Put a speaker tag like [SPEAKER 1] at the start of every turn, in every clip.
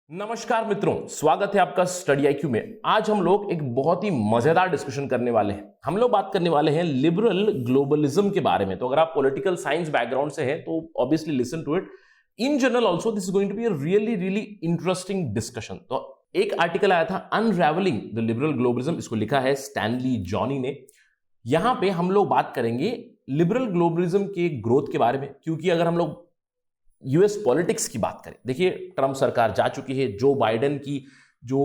[SPEAKER 1] नमस्कार मित्रों, स्वागत है आपका स्टडी आईक्यू में। आज हम लोग एक बहुत ही मजेदार डिस्कशन करने वाले हैं। हम लोग बात करने वाले हैं लिबरल ग्लोबलिज्म के बारे में। तो अगर आप पॉलिटिकल साइंस बैकग्राउंड से हैं तो obviously listen to it. In general also this is going to be a really interesting discussion. तो एक आर्टिकल आया था अनरैवलिंग द लिबरल ग्लोबलिज्म, इसको लिखा है स्टैनली जॉनी ने। यहां पे हम लोग बात करेंगे लिबरल ग्लोबलिज्म के ग्रोथ के बारे में, क्योंकि अगर हम लोग यूएस पॉलिटिक्स की बात करें, देखिए ट्रंप सरकार जा चुकी है, जो बाइडेन की जो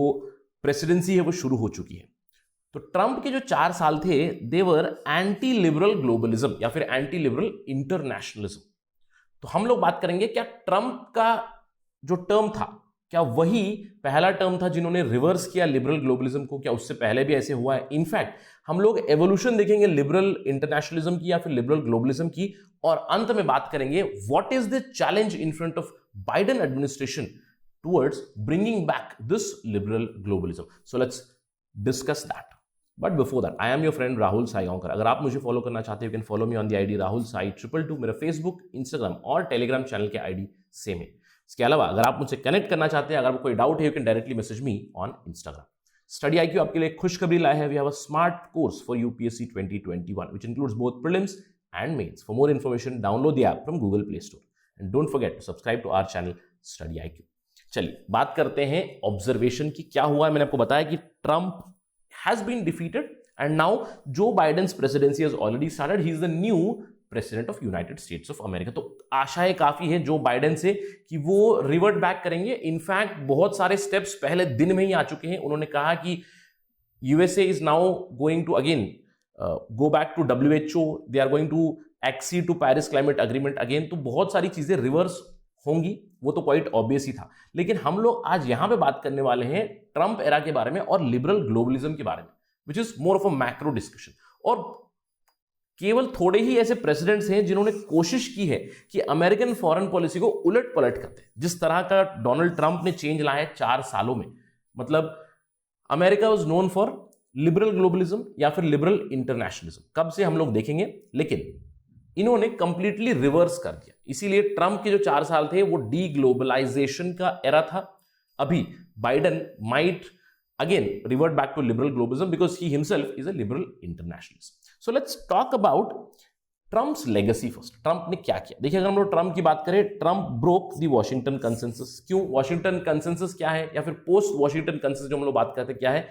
[SPEAKER 1] प्रेसिडेंसी है वो शुरू हो चुकी है। तो ट्रंप के जो 4 साल थे देवर एंटी लिबरल ग्लोबलिज्म या फिर एंटी लिबरल इंटरनेशनलिज्म। तो हम लोग बात करेंगे क्या ट्रंप का जो टर्म था क्या वही पहला टर्म था जिन्होंने रिवर्स किया लिबरल ग्लोबलिज्म को, क्या उससे पहले भी ऐसे हुआ है? इनफैक्ट हम लोग एवोल्यूशन देखेंगे लिबरल इंटरनेशनलिज्म की या फिर लिबरल ग्लोबलिज्म की, और अंत में बात करेंगे what is the challenge in front of Biden administration towards bringing back this liberal globalism. So let's discuss that. But before that, I am your friend Rahul Saigaonkar. अगर आप मुझे फॉलो करना चाहते हो, you can follow me on the ID Rahul Sai 222। मेरा Facebook, Instagram और Telegram channel के ID same है। इसके अलावा अगर आप मुझसे कनेक्ट करना चाहते हैं, अगर आपको कोई डाउट है, you can directly message me on Instagram. Study IQ आपके लिए खुशखबरी लाया है। We have a smart course for UPSC 2021 which includes both prelims and mains. For more information, download the app from Google Play Store. And don't forget to subscribe to our channel Study IQ. चलिए बात करते हैं observation की। क्या हुआ है? मैंने आपको बताया कि Trump has been defeated and now Joe Biden's presidency has already started. He is the new president of United States of America. तो आशाएं काफी है जो बाइडेन से कि वो रिवर्ट बैक करेंगे। इनफैक्ट बहुत सारे स्टेप्स पहले दिन में ही आ चुके हैं। उन्होंने कहा कि USA is now going to again go back to WHO, they are going to accede to Paris Climate Agreement again। तो बहुत सारी चीजें रिवर्स होंगी, वो तो क्वाइट ऑब्वियस ही था। लेकिन हम लोग आज यहां पे बात करने वाले हैं ट्रंप एरा के बारे में और लिबरल ग्लोबलिज्म के बारे में, which is more of a macro discussion. और केवल थोड़े ही ऐसे प्रेसिडेंट्स हैं जिन्होंने कोशिश की है कि अमेरिकन फॉरेन पॉलिसी को उलट पलट करते हैं, जिस तरह का डोनाल्ड ट्रंप ने चेंज लाया है 4 सालों में। मतलब America was known for liberal globalism या फिर लिबरल इंटरनेशनलिज्म, कब से हम लोग देखेंगे, लेकिन इन्होंने कंप्लीटली रिवर्स कर दिया। इसीलिए ट्रंप के जो 4 साल थे वो डी ग्लोबलाइजेशन का एरा था। अभी Biden might again revert back to liberal globalism because he himself is a liberal internationalist. So let's talk about Trump's legacy first. Trump ने क्या किया? देखिए, अगर हम लोग ट्रंप की बात करें, Trump broke the Washington consensus. क्यों? वॉशिंगटन कंसेंसस क्या है या फिर पोस्ट वॉशिंगटन कंसेंसस जो हम लोग बात करते हैं क्या है?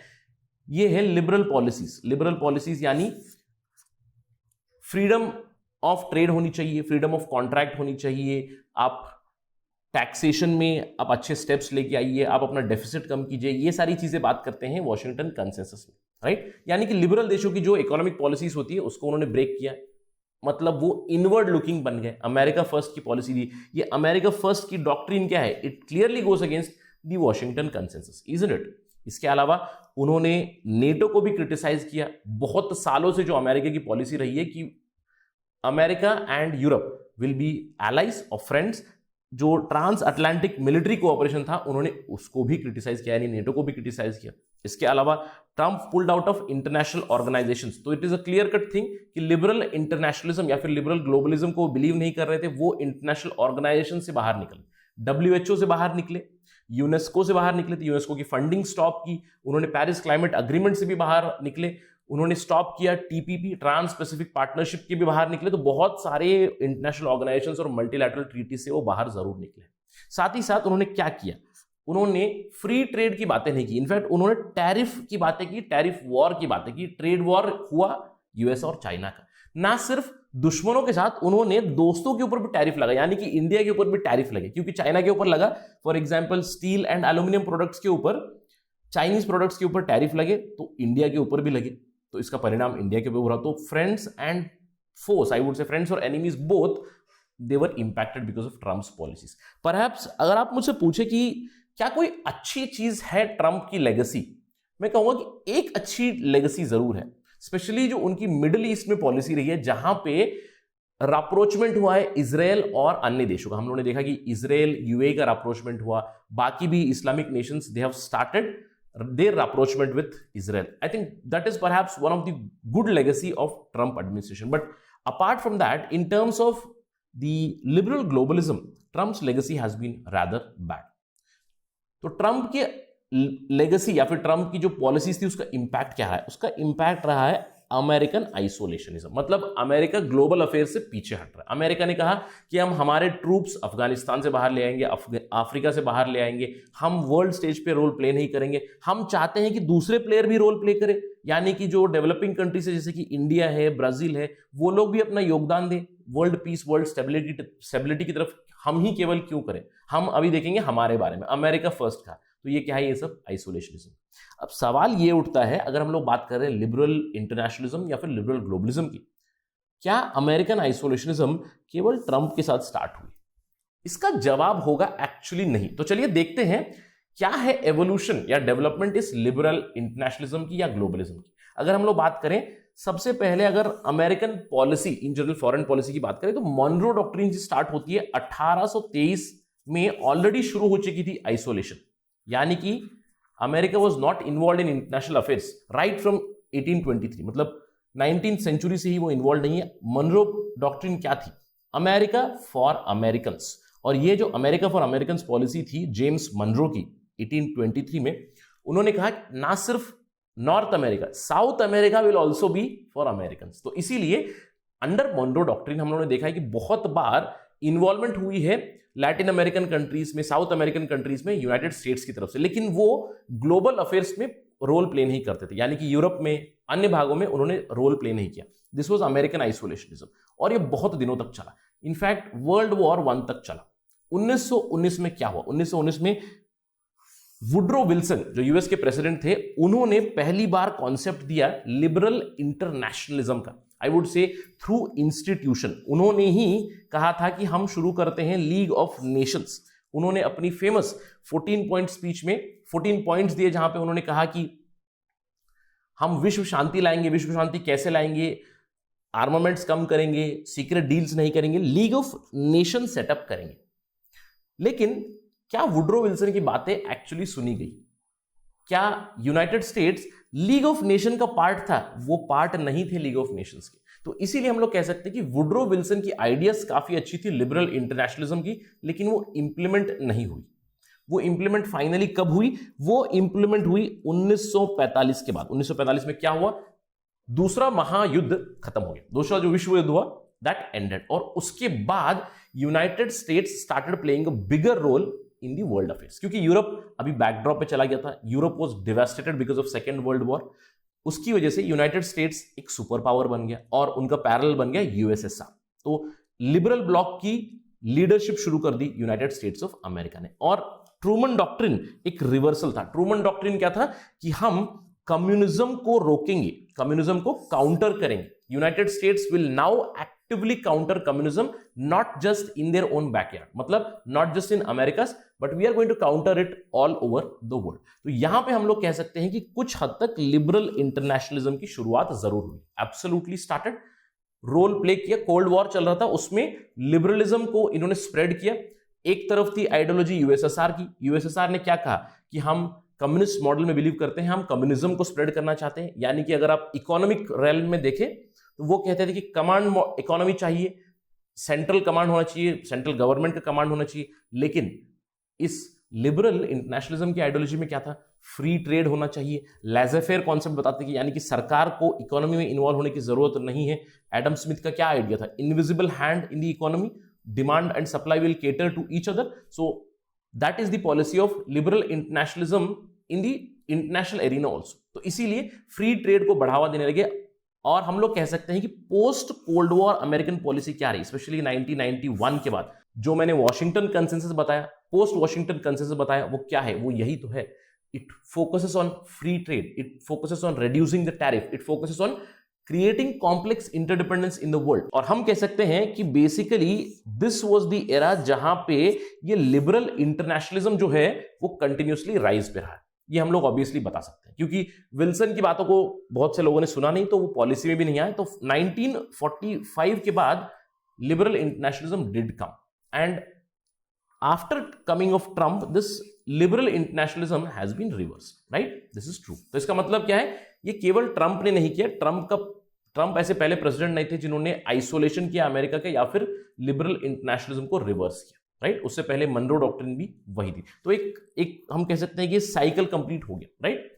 [SPEAKER 1] ये है लिबरल पॉलिसीज। लिबरल पॉलिसीज यानी फ्रीडम ऑफ ट्रेड होनी चाहिए, फ्रीडम ऑफ कॉन्ट्रैक्ट होनी चाहिए, आप टैक्सेशन में आप अच्छे स्टेप्स लेके आइए, आप अपना डेफिसिट कम कीजिए। ये सारी चीजें बात करते हैं वॉशिंगटन कंसेंसस में, राइट? यानी कि लिबरल देशों की जो इकोनॉमिक पॉलिसीज होती है उसको उन्होंने ब्रेक किया। मतलब वो इनवर्ड लुकिंग बन गए। अमेरिका फर्स्ट की पॉलिसी दी। ये अमेरिका फर्स्ट की डॉक्ट्रिन क्या है? It clearly goes against the Washington consensus, isn't it? इसके अलावा उन्होंने नेटो को भी क्रिटिसाइज किया। बहुत सालों से जो अमेरिका की पॉलिसी रही है कि America and Europe will be allies और फ्रेंड्स, जो ट्रांस अटलांटिक मिलिट्री कोऑपरेशन था उन्होंने उसको भी क्रिटिसाइज किया, यानी नेटो को भी क्रिटिसाइज किया। इसके अलावा Trump pulled out of international organisations. तो it is a clear cut thing कि लिबरल इंटरनेशनलिज्म या फिर लिबरल ग्लोबलिज्म को बिलीव नहीं कर रहे थे। वो इंटरनेशनल ऑर्गेनाइजेशन से बाहर निकले, WHO से बाहर निकले, यूनेस्को से बाहर निकले थे, यूनेस्को की फंडिंग स्टॉप की। उन्होंने पेरिस क्लाइमेट अग्रीमेंट से भी बाहर निकले, उन्होंने स्टॉप किया TPP ट्रांस पैसिफिक पार्टनरशिप के भी बाहर निकले। तो बहुत सारे इंटरनेशनल ऑर्गेनाइजेशंस और मल्टीलैटरल ट्रीटी से वो बाहर जरूर निकले। साथ ही साथ उन्होंने क्या किया? उन्होंने फ्री ट्रेड की बातें नहीं की। इनफैक्ट उन्होंने टैरिफ की बातें की, टैरिफ वॉर की बातें की। ट्रेड वॉर हुआ यूएस और चाइना का। ना सिर्फ दुश्मनों के साथ, उन्होंने दोस्तों के ऊपर भी टैरिफ लगा, यानी कि इंडिया के ऊपर भी टैरिफ लगे। क्योंकि चाइना के ऊपर लगा, for example steel and aluminium products के ऊपर, चाइनीज प्रोडक्ट्स के ऊपर टैरिफ लगे, तो इंडिया के ऊपर भी लगे। तो इसका परिणाम इंडिया के ऊपर हो रहा। तो friends and foes, I would say friends और enemies both, they were impacted because of Trump's policies. Perhaps अगर आप मुझसे पूछे कि क्या कोई अच्छी चीज है ट्रंप की लेगेसी, मैं कहूंगा कि एक अच्छी लेगेसी जरूर है। स्पेशली जो उनकी मिडिल ईस्ट में पॉलिसी रही है, जहां पे राप्रोचमेंट हुआ है इजराइल और अन्य देशों का। हम लोगों ने देखा कि इजराइल यूएई का राप्रोचमेंट हुआ, बाकी भी Islamic nations they have started their rapprochement with Israel. I think that is perhaps one of the good legacy of Trump administration. But apart from that, in terms of the liberal globalism, Trump's legacy has been rather bad. तो Trump के legacy या फिर Trump की जो policies थी उसका impact क्या है? उसका इंपैक्ट रहा है अमेरिकन आइसोलेशनिज्म, मतलब अमेरिका ग्लोबल अफेयर से पीछे हट रहा है। अमेरिका ने कहा कि हम हमारे ट्रूप्स अफगानिस्तान से बाहर ले आएंगे, अफ्रीका से बाहर ले आएंगे, हम वर्ल्ड स्टेज पे रोल प्ले नहीं करेंगे, हम चाहते हैं कि दूसरे प्लेयर भी रोल प्ले करें, यानी कि जो डेवलपिंग कंट्रीज है जैसे कि इंडिया है, ब्राजील है, वो लोग भी अपना योगदान दें वर्ल्ड पीस, वर्ल्ड स्टेबिलिटी की तरफ। हम ही केवल क्यों करें, हम अभी देखेंगे हमारे बारे में, अमेरिका फर्स्ट का। तो ये क्या है? ये सब आइसोलेशनिज्म। अब सवाल ये उठता है, अगर हम लोग बात कर रहे हैं लिबरल इंटरनेशनलिज्म या फिर लिबरल ग्लोबलिज्म की, क्या अमेरिकन आइसोलेशनिज्म केवल ट्रंप के साथ स्टार्ट हुई? इसका जवाब होगा एक्चुअली नहीं। तो चलिए देखते हैं क्या है एवोल्यूशन या डेवलपमेंट इस लिबरल इंटरनेशनलिज्म की या ग्लोबलिज्म की। अगर हम लोग बात करें, सबसे पहले अगर American policy in general foreign policy की बात करें तो मॉनरो डॉक्ट्रिन स्टार्ट होती है 1823 में, ऑलरेडी शुरू हो चुकी थी आइसोलेशन, यानी कि America was not involve in international affairs right from 1823, मतलब 19th सेंचुरी से ही वो इन्वॉल्व नहीं है। मनरो डॉक्ट्रिन क्या थी? America for American. और ये जो अमेरिका फॉर अमेरिकन पॉलिसी थी जेम्स मनरो की 1823 में, उन्होंने कहा ना सिर्फ north America, south America will also be for American. तो इसीलिए अंडर मनरो डॉक्ट्रिन हम लोगों ने देखा है कि बहुत बार इन्वॉल्वमेंट हुई है लैटिन अमेरिकन कंट्रीज में, साउथ अमेरिकन कंट्रीज में यूनाइटेड स्टेट्स की तरफ से, लेकिन वो ग्लोबल अफेयर्स में रोल प्ले नहीं करते थे, यानी कि यूरोप में अन्य भागों में उन्होंने रोल प्ले नहीं किया। दिस वाज अमेरिकन आइसोलेशनिज्म, और ये बहुत दिनों तक चला। इनफैक्ट वर्ल्ड वॉर 1 तक चला। 1919 में क्या हुआ? 1919 में वुड्रो विल्सन जो यूएस के प्रेसिडेंट थे, उन्होंने पहली बार कॉन्सेप्ट दिया लिबरल इंटरनेशनलिज्म का, आई वुड से थ्रू इंस्टीट्यूशन। उन्होंने ही कहा था कि हम शुरू करते हैं लीग ऑफ नेशंस। उन्होंने अपनी फेमस 14 पॉइंट स्पीच में 14 पॉइंट्स दिए, जहां पे उन्होंने कहा कि हम विश्व शांति लाएंगे। विश्व शांति कैसे लाएंगे? आर्मामेंट्स कम करेंगे, सीक्रेट डील्स नहीं करेंगे, लीग ऑफ नेशन सेटअप करेंगे। लेकिन क्या वुड्रो विल्सन की बातें एक्चुअली सुनी गई? क्या United states league of nation का पार्ट था? वो पार्ट नहीं थे लीग ऑफ नेशंस के। तो इसीलिए हम लोग कह सकते हैं कि वुड्रो विल्सन की आइडियाज काफी अच्छी थी लिबरल इंटरनेशनलिज्म की, लेकिन वो इंप्लीमेंट नहीं हुई। वो इंप्लीमेंट फाइनली कब हुई? वो इंप्लीमेंट हुई 1945 के बाद। 1945 में क्या हुआ? दूसरा महायुद्ध खत्म हो गया, दूसरा जो विश्व युद्ध हुआ दैट एंडेड, और उसके बाद United States started playing a bigger role in the world affairs, क्योंकि यूरोप अभी बैकड्रॉप पे चला गया था। Europe was devastated because of second world war. उसकी वजह से यूनाइटेड स्टेट्स एक सुपर पावर बन गया और उनका पैरेलल बन गया यूएसएसआर। तो लिबरल ब्लॉक की लीडरशिप शुरू कर दी यूनाइटेड स्टेट्स ऑफ अमेरिका ने। और ट्रूमन डॉक्ट्रिन एक रिवर्सल था। ट्रूमन डॉक्ट्रिन क्या था? कि हम कम्युनिज्म को रोकेंगे, कम्युनिज्म को काउंटर करेंगे। United States will now actively counter communism, not just in their own backyard, मतलब not just in Americas, but we are going to counter it all over the world. तो यहां पे हम लोग कह सकते हैं कि कुछ हद तक लिबरल इंटरनेशनलिज्म की शुरुआत जरूर हुई, एब्सोल्युटली स्टार्टेड, रोल प्ले किया। कोल्ड वॉर चल रहा था, उसमें लिबरलिज्म को इन्होंने स्प्रेड किया। एक तरफ थी आइडियोलॉजी यूएसएसआर की। यूएसएसआर ने क्या कहा कि हम कम्युनिस्ट मॉडल में बिलीव करते हैं, हम कम्युनिज्म को स्प्रेड करना चाहते हैं। यानी कि अगर आप इकोनॉमिक रेलम में देखें तो वो कहते थे कि कमांड इकोनॉमी चाहिए, सेंट्रल कमांड होना चाहिए, सेंट्रल गवर्नमेंट का कमांड होना चाहिए। लेकिन इस लिबरल इंटरनेशनलिज्म की आइडियोलॉजी में क्या था? फ्री ट्रेड होना चाहिए। लेज़र-फेयर कॉन्सेप्ट बताते कि यानी कि सरकार को इकोनॉमी में इन्वॉल्व होने की जरूरत नहीं है। एडम स्मिथ का क्या आइडिया था? Invisible hand in the economy, demand and supply will cater to each other. So that is the policy of liberal internationalism in the international arena also. तो इसीलिए फ्री ट्रेड को बढ़ावा देने लगे। और हम लोग कह सकते हैं कि post cold war American policy क्या रही, स्पेशली 1991 के बाद, जो मैंने वॉशिंगटन कंसेंसस बताया, पोस्ट वॉशिंगटन कंसेंसस बताया, वो क्या है? वो यही तो है। It focuses on free trade, it focuses on reducing the tariff, it focuses on creating complex interdependence in the world. और हम कह सकते हैं कि basically this was the era जहां पे ये लिबरल इंटरनेशनलिज्म जो है वो कंटिन्यूसली राइज पे रहा है। ये हम लोग ऑब्वियसली बता सकते हैं, क्योंकि विल्सन की बातों को बहुत से लोगों ने सुना नहीं, तो वो पॉलिसी में भी नहीं आए। तो 1945 के बाद liberal internationalism did come, and after coming of Trump this liberal internationalism has been reversed, right? This is true. तो इसका मतलब क्या है? ये केवल ट्रंप ने नहीं किया। ट्रंप ऐसे पहले प्रेसिडेंट नहीं थे जिन्होंने आइसोलेशन किया अमेरिका के या फिर लिबरल इंटरनेशनलिज्म को रिवर्स किया, राइट। उससे पहले मनरो डॉक्ट्रिन भी वही थी। तो एक हम कह सकते हैं कि साइकिल कंप्लीट हो गया, राइट।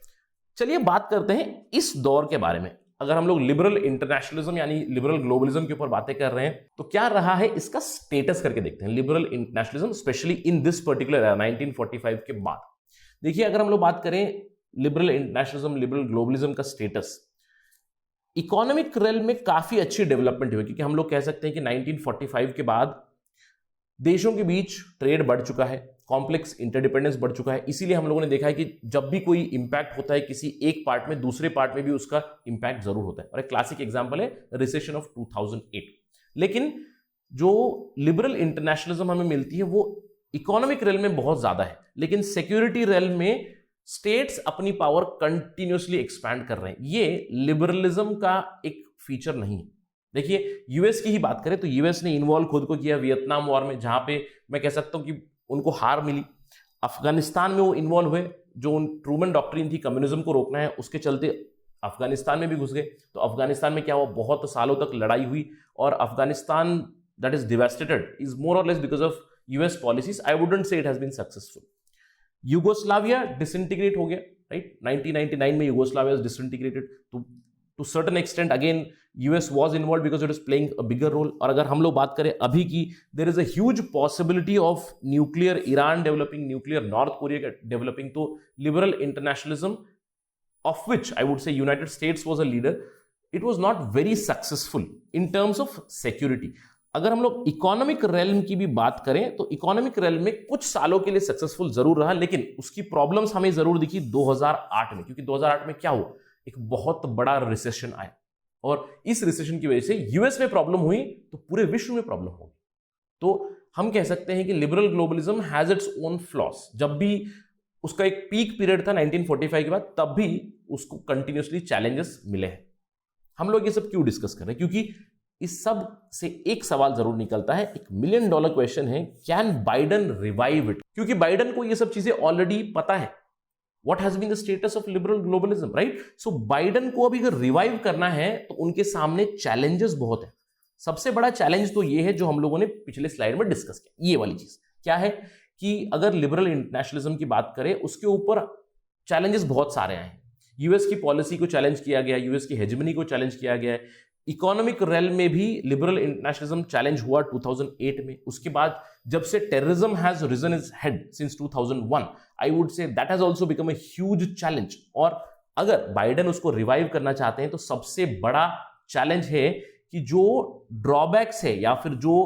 [SPEAKER 1] चलिए बात करते हैं इस दौर के बारे में। अगर हम लोग लिबरल इंटरनेशनलिज्म यानी लिबरल ग्लोबलिज्म के ऊपर बातें कर रहे हैं तो क्या रहा है इसका स्टेटस करके देखते हैं। Liberal internationalism specially in this particular 1945 के बाद। देखिए अगर हम लोग बात करें लिबरल इंटरनेशनलिज्म लिबरल ग्लोबलिज्म का स्टेटस, इकोनॉमिक रेल में काफी अच्छी डेवलपमेंट हुई, क्योंकि हम लोग कह सकते हैं कि 1945 के बाद देशों के बीच ट्रेड बढ़ चुका है, कॉम्प्लेक्स इंटरडिपेंडेंस बढ़ चुका है। इसीलिए हम लोगों ने देखा है कि जब भी कोई इंपैक्ट होता है किसी एक पार्ट में, दूसरे पार्ट में भी उसका इंपैक्ट जरूर होता है। और एक क्लासिक एग्जांपल है रिसेशन ऑफ 2008। लेकिन जो लिबरल इंटरनेशनलिज्म हमें मिलती है वो इकोनॉमिक रेल में बहुत ज्यादा है, लेकिन सिक्योरिटी रेल में स्टेट्स अपनी पावर कंटिन्यूसली एक्सपैंड कर रहे हैं। ये लिबरलिज्म का एक फीचर नहीं है। देखिए यूएस की ही बात करें तो यूएस ने इन्वॉल्व खुद को किया वियतनाम वॉर में, जहां पे मैं कह सकता हूं कि उनको हार मिली। अफगानिस्तान में वो इन्वॉल्व हुए, जो ट्रूमन डॉक्ट्रिन थी कम्युनिज्म को रोकना है, उसके चलते अफगानिस्तान में भी घुस गए। तो अफगानिस्तान में क्या हुआ, बहुत सालों तक लड़ाई हुई और Afghanistan that is devastated is more और less because of US policies. I wouldn't say it has been successful. Yugoslavia disintegrate हो गया, राइट। 1999 में Yugoslavia disintegrated. To certain extent again US was involve because it is playing a bigger role. और अगर हम लोग बात करें अभी की, there is a huge possibility of nuclear Iran developing, nuclear North Korea developing. तो liberal internationalism of which I would से United states was a leader, it was not very successful in terms of security. अगर हम लोग economic realm की भी बात करें तो इकोनॉमिक रेल्म में कुछ सालों के लिए सक्सेसफुल जरूर रहा, लेकिन उसकी प्रॉब्लम्स हमें जरूर दिखी 2008 में। क्योंकि 2008 में क्या हुआ, एक बहुत बड़ा रिसेशन आया और इस रिसेशन की वजह से यूएस में प्रॉब्लम हुई तो पूरे विश्व में प्रॉब्लम होगी। तो हम कह सकते हैं कि liberal globalism has its own floss. जब भी उसका एक पीक पीरियड था 1945 के बाद, तब भी उसको कंटिन्यूसली चैलेंजेस मिले हैं। हम लोग ये सब क्यों डिस्कस कर रहे हैं, क्योंकि इस सब से एक सवाल जरूर निकलता है, एक $1 मिलियन क्वेश्चन है, कैन बाइडन रिवाइव इट। क्योंकि बाइडन को ये सब चीजें ऑलरेडी पता है, What has been the status of liberal globalism, right? So Biden को अभी अगर रिवाइव करना है तो उनके सामने चैलेंजेस बहुत है। सबसे बड़ा चैलेंज तो ये है जो हम लोगों ने पिछले स्लाइड में डिस्कस किया। ये वाली चीज क्या है कि अगर लिबरल इंटरनेशनलिज्म की बात करें, उसके ऊपर चैलेंजेस बहुत सारे आए हैं। यूएस की पॉलिसी को चैलेंज किया गया, यूएस की हेजेमनी को चैलेंज किया गया है। इकोनॉमिक रेल में भी लिबरल इंटरनेशनलिज्म चैलेंज हुआ 2008 में। उसके बाद जब से terrorism has risen its head since 2001, I would say that has also become a huge challenge. और अगर बाइडन उसको रिवाइव करना चाहते हैं तो सबसे बड़ा चैलेंज है कि जो ड्रॉबैक्स है या फिर जो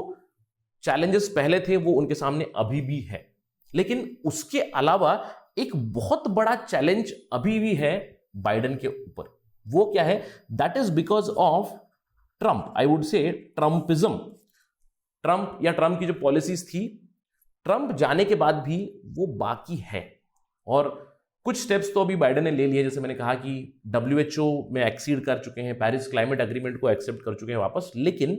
[SPEAKER 1] चैलेंजेस पहले थे वो उनके सामने अभी भी है। लेकिन उसके अलावा एक बहुत बड़ा चैलेंज अभी भी है बाइडन के ऊपर। वो क्या है, that is because of Trump. I would say Trumpism. Trump या ट्रंप की जो पॉलिसीज थी, ट्रंप जाने के बाद भी वो बाकी है। और कुछ स्टेप्स तो अभी बाइडन ने ले लिए, जैसे मैंने कहा कि WHO में एक्सीड कर चुके हैं, पेरिस क्लाइमेट एग्रीमेंट को एक्सेप्ट कर चुके हैं वापस। लेकिन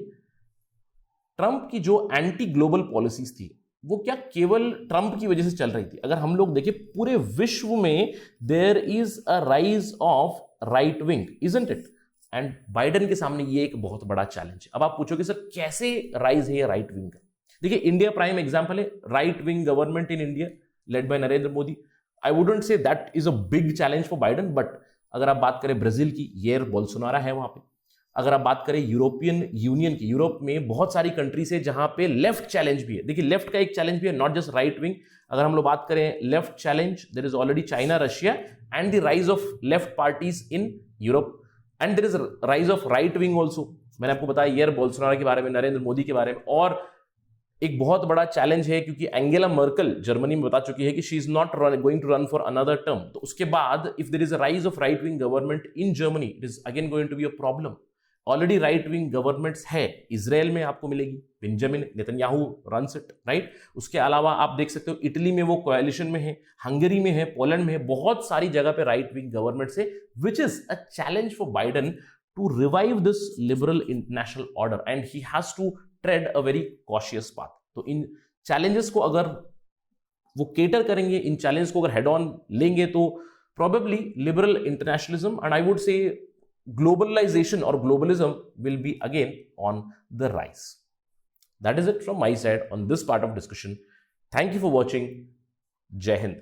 [SPEAKER 1] ट्रंप की जो एंटी ग्लोबल पॉलिसीज थी वो क्या केवल ट्रंप की वजह से चल रही थी। अगर हम लोग देखें पूरे विश्व में there is a rise of right wing, isn't it? And Biden के सामने ये एक बहुत बड़ा चैलेंज है। अब आप पूछोगे सर कैसे राइज है ये राइट विंग का? देखिए इंडिया प्राइम एग्जांपल है, right wing government in India led by Narendra Modi. I wouldn't say that is a big challenge for Biden, but अगर आप बात करें ब्राजील की, येर बोल्सोनारो है वहां पे। अगर आप बात करें यूरोपियन यूनियन की, यूरोप में बहुत सारी कंट्रीज है जहां पे लेफ्ट चैलेंज भी है। देखिए लेफ्ट का एक चैलेंज भी है, नॉट जस्ट राइट विंग। अगर हम लोग बात करें left challenge, there is already China, Russia and the rise of left parties in Europe, and there is rise of right wing also. मैंने आपको बताया येर बोल्सोनारो के बारे में, नरेंद्र मोदी के बारे में। और एक बहुत बड़ा चैलेंज है क्योंकि एंगेला मर्कल जर्मनी में बता चुकी है कि she is not going to run for another term. तो उसके बाद if there is a rise of right wing government in Germany, it is again going to be a problem. Already right wing governments है, Israel में आपको मिलेगी, Benjamin Netanyahu runs it, right. उसके अलावा आप देख सकते हो इटली में वो कोएलिशन में है, हंगरी में है, पोलैंड में है, बहुत सारी जगह पे राइट विंग गवर्नमेंट्स है, which is a challenge for Biden to revive this liberal international order and he has to trade a very cautious path. तो इन चैलेंजेस को अगर वो केटर करेंगे, इन चैलेंज को अगर हेड ऑन लेंगे, तो probably liberal internationalism and I would से globalization or globalism will be again on the rise. That is it from my side on this part of discussion. Thank you for watching. जय हिंद.